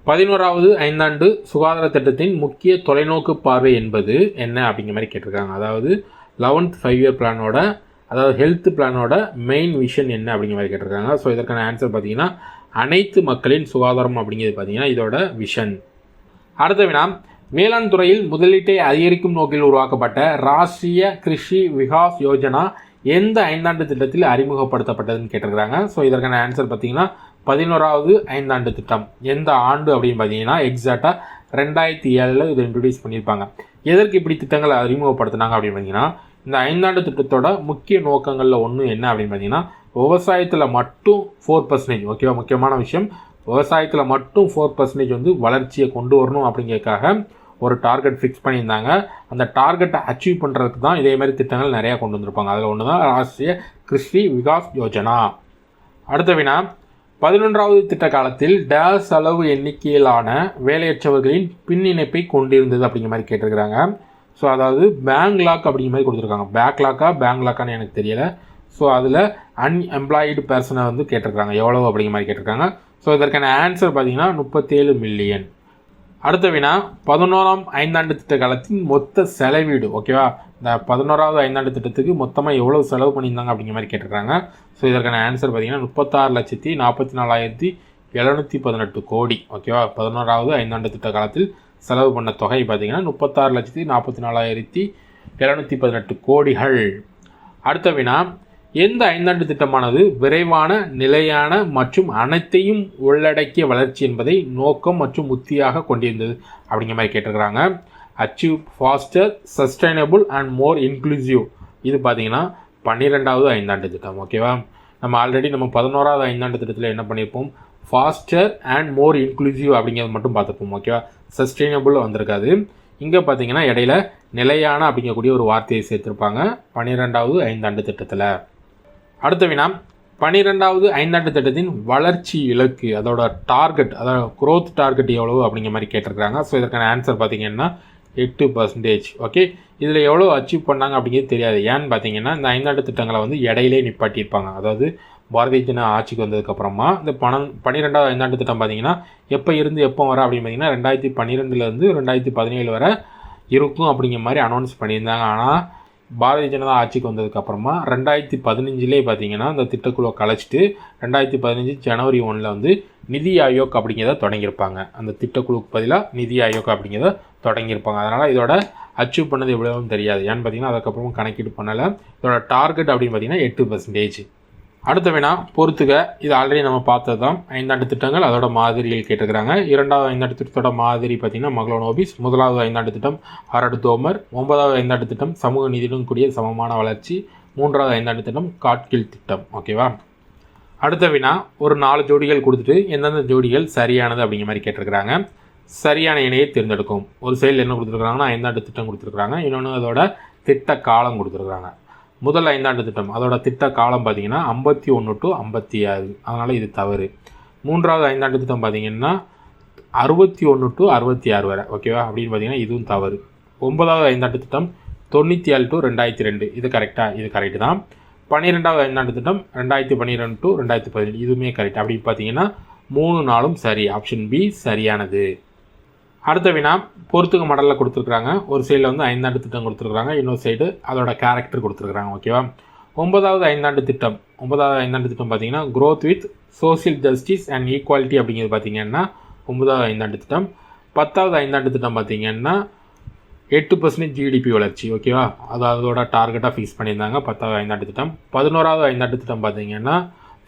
11வது ஐந்தாண்டு சுகாதார திட்டத்தின் முக்கிய தொலைநோக்கு பார்வை என்பது என்ன அப்படிங்கிற மாதிரி கேட்டிருக்காங்க. அதாவது 11th 5-year பிளானோட, அதாவது ஹெல்த் பிளானோட மெயின் விஷன் என்ன அப்படிங்கிற மாதிரி கேட்டிருக்காங்க. ஸோ இதற்கான ஆன்சர் பார்த்தீங்கன்னா அனைத்து மக்களின் சுகாதாரம் அப்படிங்கிறது பார்த்தீங்கன்னா இதோட விஷன். அடுத்த வினா, வேளாண் துறையில் முதலீட்டை அதிகரிக்கும் நோக்கில் உருவாக்கப்பட்ட ராஷ்ட்ரிய கிருஷி விகாஸ் யோஜனா எந்த ஐந்தாண்டு திட்டத்தில் அறிமுகப்படுத்தப்பட்டதுன்னு கேட்டிருக்கிறாங்க. ஸோ இதற்கான ஆன்சர் பார்த்தீங்கன்னா 11வது ஐந்தாண்டு திட்டம். எந்த ஆண்டு அப்படின்னு பார்த்தீங்கன்னா எக்ஸாக்டாக 2007 இதை இன்ட்ரடியூஸ் பண்ணியிருப்பாங்க. எதற்கு இப்படி திட்டங்களை அறிமுகப்படுத்தினாங்க அப்படின்னு பார்த்தீங்கன்னா இந்த ஐந்தாண்டு திட்டத்தோட முக்கிய நோக்கங்களில் ஒன்று என்ன அப்படின்னு பார்த்தீங்கன்னா விவசாயத்தில் மட்டும் 4%. ஓகேவா, முக்கியமான விஷயம், விவசாயத்தில் மட்டும் 4% வந்து வளர்ச்சியை கொண்டு வரணும் அப்படிங்கிறதுக்காக ஒரு டார்கெட் ஃபிக்ஸ் பண்ணியிருந்தாங்க. அந்த டார்கெட்டை அச்சீவ் பண்ணுறதுக்கு தான் இதே மாதிரி திட்டங்கள் நிறையா கொண்டு வந்திருப்பாங்க. அதில் ஒன்று தான் ராஷ்ட்ரிய கிருஷி விகாஸ் யோஜனா. அடுத்த வினா, 11வது திட்ட காலத்தில் டேஸ் அளவு எண்ணிக்கையிலான வேலையற்றவர்களின் பின் இணைப்பை கொண்டிருந்தது அப்படிங்கிற மாதிரி கேட்டிருக்கிறாங்க. ஸோ அதாவது பேங்க்லாக் அப்படிங்கிற மாதிரி கொடுத்துருக்காங்க. பேங்க்லாக்கான்னு எனக்கு தெரியலை. ஸோ அதில் அன்எம்ப்ளாய்டு பர்சனை வந்து கேட்டிருக்காங்க, எவ்வளவு அப்படிங்கிற மாதிரி கேட்டிருக்காங்க. ஸோ இதற்கான ஆன்சர் பார்த்தீங்கன்னா 37 மில்லியன். அடுத்த வினா, 11ஆம் ஐந்தாண்டு திட்ட காலத்தின் மொத்த செலவீடு. ஓகேவா, இந்த 11வது ஐந்தாண்டு திட்டத்துக்கு மொத்தமாக எவ்வளோ செலவு பண்ணியிருந்தாங்க அப்படிங்கிற மாதிரி கேட்டிருக்காங்க. ஸோ இதற்கான ஆன்சர் பார்த்தீங்கன்னா 36,44,718 கோடி. ஓகேவா, 11வது ஐந்தாண்டு திட்ட காலத்தில் செலவு பண்ண தொகை பார்த்தீங்கன்னா 36,44,718 கோடிகள். அடுத்த வினா, எந்த ஐந்தாண்டு திட்டமானது விரைவான, நிலையான மற்றும் அனைத்தையும் உள்ளடக்கிய வளர்ச்சி என்பதை நோக்கம் மற்றும் உத்தியாக கொண்டிருந்தது அப்படிங்கிற மாதிரி கேட்டிருக்கிறாங்க. Achieve faster, sustainable and more inclusive. இது பார்த்தீங்கன்னா 12வது ஐந்தாண்டு திட்டம். ஓகேவா, நம்ம ஆல்ரெடி 11வது ஐந்தாண்டு திட்டத்தில் என்ன பண்ணியிருப்போம், ஃபாஸ்டர் அண்ட் மோர் இன்க்ளூசிவ் அப்படிங்கிறது மட்டும் பார்த்துப்போம். ஓகேவா, சஸ்டைனபிள் வந்திருக்காது. இங்கே பார்த்தீங்கன்னா இடையில நிலையான அப்படிங்கக்கூடிய ஒரு வார்த்தையை சேர்த்துருப்பாங்க 12வது ஐந்தாண்டு திட்டத்தில். அடுத்த வினா, 12வது ஐந்தாண்டு திட்டத்தின் வளர்ச்சி இலக்கு, அதோட டார்கெட், அதாவது க்ரோத் டார்கெட் எவ்வளவு அப்படிங்கிற மாதிரி கேட்டிருக்கிறாங்க. ஸோ இதற்கான ஆன்சர் பார்த்தீங்கன்னா 8%. ஓகே, இதில் எவ்வளோ அச்சீவ் பண்ணாங்க அப்படிங்கிறது தெரியாது. ஏன்னு பார்த்தீங்கன்னா இந்த ஐந்தாண்டு திட்டங்களை வந்து இடையிலே நிப்பாட்டியிருப்பாங்க. அதாவது பாரதிய ஜனதா ஆட்சிக்கு வந்ததுக்கப்புறமா இந்த 12வது ஐந்தாண்டு திட்டம் பார்த்தீங்கன்னா எப்போ இருந்து எப்போ வர அப்படின்னு பார்த்தீங்கன்னா 2012 2017 வரை இருக்கும் அப்படிங்கிற மாதிரி அனௌன்ஸ் பண்ணியிருந்தாங்க. ஆனால் பாரதிய ஜனதா ஆட்சிக்கு வந்ததுக்கப்புறமா 2015 பார்த்தீங்கன்னா இந்த திட்டக்குழுவை கலைச்சிட்டு 2015 ஜனவரி 1 வந்து நிதி ஆயோக் அப்படிங்கிறத தொடங்கியிருப்பாங்க. அந்த திட்டக்குழுக்கு பதிலாக நிதி ஆயோக் அப்படிங்கிறத தொடங்கியிருப்பாங்க. அதனால் இதோட அச்சீவ் பண்ணது எவ்வளோன்னு தெரியாது. ஏன்னு பார்த்தீங்கன்னா அதுக்கப்புறமா கணக்கீடு பண்ணலை. இதோட டார்கெட் அப்படின்னு பார்த்தீங்கன்னா 8%. அடுத்த வினா, பொறுத்துக. இது ஆல்ரெடி நம்ம பார்த்தது தான். ஐந்தாண்டு திட்டங்கள் அதோட மாதிரிகள் கேட்டிருக்கிறாங்க. 2வது ஐந்தாண்டு திட்டத்தோட மாதிரி பார்த்தீங்கன்னா மகளோனோபிஸ். 1வது ஐந்தாண்டு திட்டம் ஹரட் தோமர். 9வது ஐந்தாண்டு திட்டம் சமூக நீதியுடன் கூடிய சமமான வளர்ச்சி. 3வது ஐந்தாண்டு திட்டம் காட்கில் திட்டம். ஓகேவா, அடுத்த வினா, ஒரு 4 ஜோடிகள் கொடுத்துட்டு எந்தெந்த ஜோடிகள் சரியானது அப்படிங்கிற மாதிரி கேட்டிருக்கிறாங்க. சரியான இணையை தேர்ந்தெடுக்கும். ஒரு சைடில் என்ன கொடுத்துருக்காங்கன்னா ஐந்தாண்டு திட்டம் கொடுத்துருக்காங்க, இன்னொன்று அதோட திட்ட காலம் கொடுத்துருக்காங்க. முதல் ஐந்தாண்டு திட்டம் அதோட திட்ட காலம் பார்த்தீங்கன்னா 51 to 56, அதனால் இது தவறு. 3வது ஐந்தாண்டு திட்டம் பார்த்தீங்கன்னா 61 to 66 வரை. ஓகேவா, அப்படின்னு பார்த்தீங்கன்னா இதுவும் தவறு. 9வது ஐந்தாண்டு திட்டம் 97 to 2002, இது கரெக்டாக, இது கரெக்டு தான். 12வது ஐந்தாண்டு திட்டம் 2012 to 2017, இதுவுமே கரெக்ட். அப்படி பார்த்தீங்கன்னா 3 நாளும் சரி. ஆப்ஷன் பி சரியானது. அடுத்த வினா, பொறுத்துக்க மாடலில் கொடுத்துருக்குறாங்க. ஒரு சைடில் வந்து ஐந்தாண்டு திட்டம் கொடுத்துருக்குறாங்க, இன்னொரு சைடு அதோட கேரக்டர் கொடுத்துருக்குறாங்க. ஓகேவா, 9வது ஐந்தாண்டு திட்டம் பார்த்தீங்கன்னா growth with social justice and equality அப்படிங்கிறது பார்த்தீங்கன்னா 9வது ஐந்தாண்டு திட்டம். 10வது ஐந்தாண்டு திட்டம் பார்த்தீங்கன்னா 8% ஜிடிபி வளர்ச்சி. ஓகேவா, அது அதோட டார்கெட்டாக ஃபிக்ஸ் பண்ணியிருந்தாங்க 10வது ஐந்தாண்டு திட்டம். 11வது ஐந்தாண்டு திட்டம் பார்த்தீங்கன்னா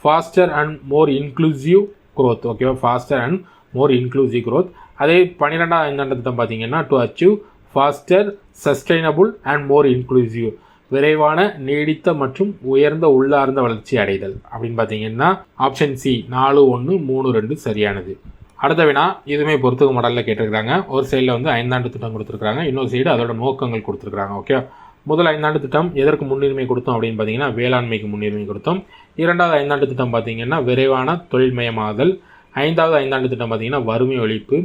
faster and more inclusive growth. ஓகேவா, faster and more inclusive growth. அதே 12வது ஐந்தாண்டு திட்டம் பார்த்தீங்கன்னா to achieve faster sustainable and more inclusive, விரைவான நீடித்த மற்றும் உயர்ந்த உள்ளார்ந்த வளர்ச்சி அடைதல் அப்படின்னு பார்த்தீங்கன்னா ஆப்ஷன் சி 4-1-3-2 சரியானது. அடுத்த வினா இதுவுமே பொறுத்துக்க மாடலில் கேட்டிருக்கிறாங்க. ஒரு சைடில் வந்து ஐந்தாண்டு திட்டம் கொடுத்துருக்காங்க, இன்னொரு சைடு அதோட நோக்கங்கள் கொடுத்துருக்காங்க. ஓகே, முதல் ஐந்தாண்டு திட்டம் எதற்கு முன்னுரிமை கொடுத்தோம் அப்படின்னு பார்த்தீங்கன்னா வேளாண்மைக்கு முன்னுரிமை கொடுத்தோம். இரண்டாவது ஐந்தாண்டு திட்டம் பார்த்தீங்கன்னா விரைவான தொழில்மயமாதல். ஐந்தாவது ஐந்தாண்டு திட்டம் பார்த்தீங்கன்னா வறுமை ஒழிப்பு.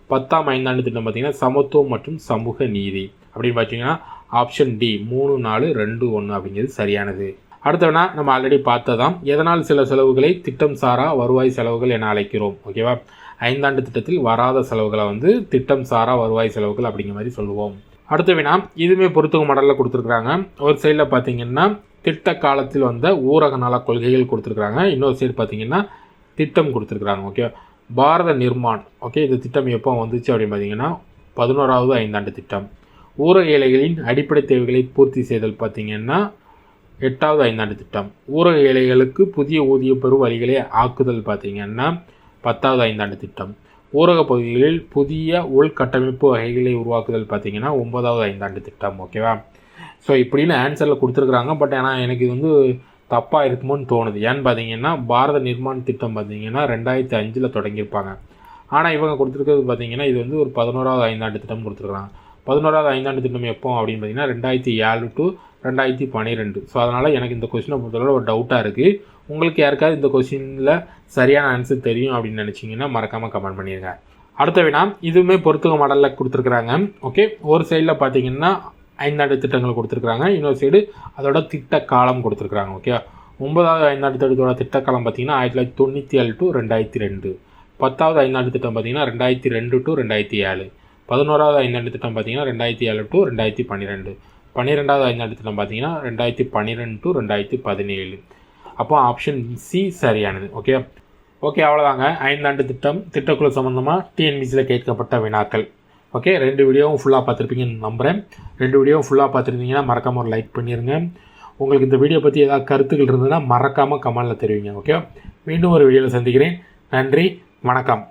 10ஆம் ஐந்தாண்டு திட்டம் பார்த்தீங்கன்னா சமத்துவம் மற்றும் சமூக நீதி அப்படின்னு பார்த்தீங்கன்னா ஆப்ஷன் டி 3-4-2-1 அப்படிங்கிறது சரியானது. அடுத்தவனா நம்ம ஆல்ரெடி பார்த்ததான் எதனால் சில செலவுகளை திட்டம் சாரா வருவாய் செலவுகள் என அழைக்கிறோம். ஓகேவா, ஐந்தாண்டு திட்டத்தில் வராத செலவுகளை வந்து திட்டம் சாரா வருவாய் செலவுகள் அப்படிங்கிற மாதிரி சொல்லுவோம். அடுத்த வினா இதுவுமே பொறுத்துக்க மாடலில் கொடுத்துருக்குறாங்க. ஒரு சைடில் பார்த்தீங்கன்னா திட்ட காலத்தில் வந்த ஊரக நல கொள்கைகள் கொடுத்துருக்குறாங்க, இன்னொரு சைடு பார்த்தீங்கன்னா திட்டம் கொடுத்துருக்குறாங்க. ஓகே, பாரத நிர்மாண். ஓகே, இந்த திட்டம் எப்போ வந்துச்சு அப்படின்னு பார்த்தீங்கன்னா 11வது ஐந்தாண்டு திட்டம். ஊரக ஏழைகளின் அடிப்படை தேவைகளை பூர்த்தி செய்தல் பார்த்தீங்கன்னா 8வது ஐந்தாண்டு திட்டம். ஊரக ஏழைகளுக்கு புதிய ஊதிய பெறு வழிகளை ஆக்குதல் பார்த்தீங்கன்னா 10வது ஐந்தாண்டு திட்டம். ஊரக பகுதிகளில் புதிய உள்கட்டமைப்பு வகைகளை உருவாக்குதல் பார்த்தீங்கன்னா 9வது ஐந்தாண்டு திட்டம். ஓகேவா, ஸோ இப்படின்னு ஆன்சரில் கொடுத்துருக்குறாங்க. பட் ஆனால் எனக்கு இது வந்து தப்பாக இருக்குமோன்னு தோணுது. ஏன்னு பார்த்தீங்கன்னா பாரத நிர்மாண் திட்டம் பார்த்தீங்கன்னா 2005 தொடங்கியிருப்பாங்க. ஆனால் இவங்க கொடுத்துருக்கிறது பார்த்தீங்கன்னா இது வந்து ஒரு 11வது ஐந்தாண்டு திட்டம் கொடுத்துருக்குறாங்க. 11வது ஐந்தாண்டு திட்டம் எப்போ அப்படின்னு பார்த்தீங்கன்னா 2007-2012. ஸோ அதனால் எனக்கு இந்த கொஸ்டினை பொறுத்தவரை ஒரு டவுட்டாக இருக்குது. உங்களுக்கு யாருக்காவது இந்த கொஸ்டினில் சரியான ஆன்சர் தெரியும் அப்படின்னு நினச்சிங்கன்னா மறக்காமல் கமெண்ட் பண்ணிடுங்க. அடுத்த வினா இதுவுமே பொறுத்துக்க மாடலில் கொடுத்துருக்குறாங்க. ஓகே, ஒரு சைடில் பார்த்தீங்கன்னா ஐந்தாண்டு திட்டங்கள் கொடுத்துருக்குறாங்க, இன்னொரு சைடு அதோட திட்ட காலம் கொடுத்துருக்குறாங்க. ஓகே, 9வது ஐந்தாண்டு திட்டத்தோட திட்டக்காலம் பார்த்தீங்கன்னா 1997-2002. 10வது ஐந்தாண்டு திட்டம் பார்த்தீங்கன்னா 2002-2007. 11வது ஐந்தாண்டு திட்டம் பார்த்தீங்கன்னா 2007-2012. 12வது ஐந்தாண்டு திட்டம் பார்த்தீங்கன்னா 2012-2017. அப்போ ஆப்ஷன் சி சரியானது. ஓகே ஓகே அவ்வளோதாங்க ஐந்தாண்டு திட்டம் திட்டக்குழு சம்மந்தமாக டிஎன்பிசியில் கேட்கப்பட்ட வினாக்கள். ஓகே, 2 வீடியோவும் ஃபுல்லாக பார்த்துருப்பீங்கன்னு நம்புகிறேன். 2 வீடியோவும் ஃபுல்லாக பார்த்துருந்தீங்கன்னா மறக்காமல் ஒரு லைக் பண்ணிடுங்க. உங்களுக்கு இந்த வீடியோ பற்றி ஏதாவது கருத்துக்கள் இருந்ததுன்னா மறக்காமல் கமெண்டில் தெரிவிங்க. ஓகே, மீண்டும் ஒரு வீடியோவில் சந்திக்கிறேன். நன்றி, வணக்கம்.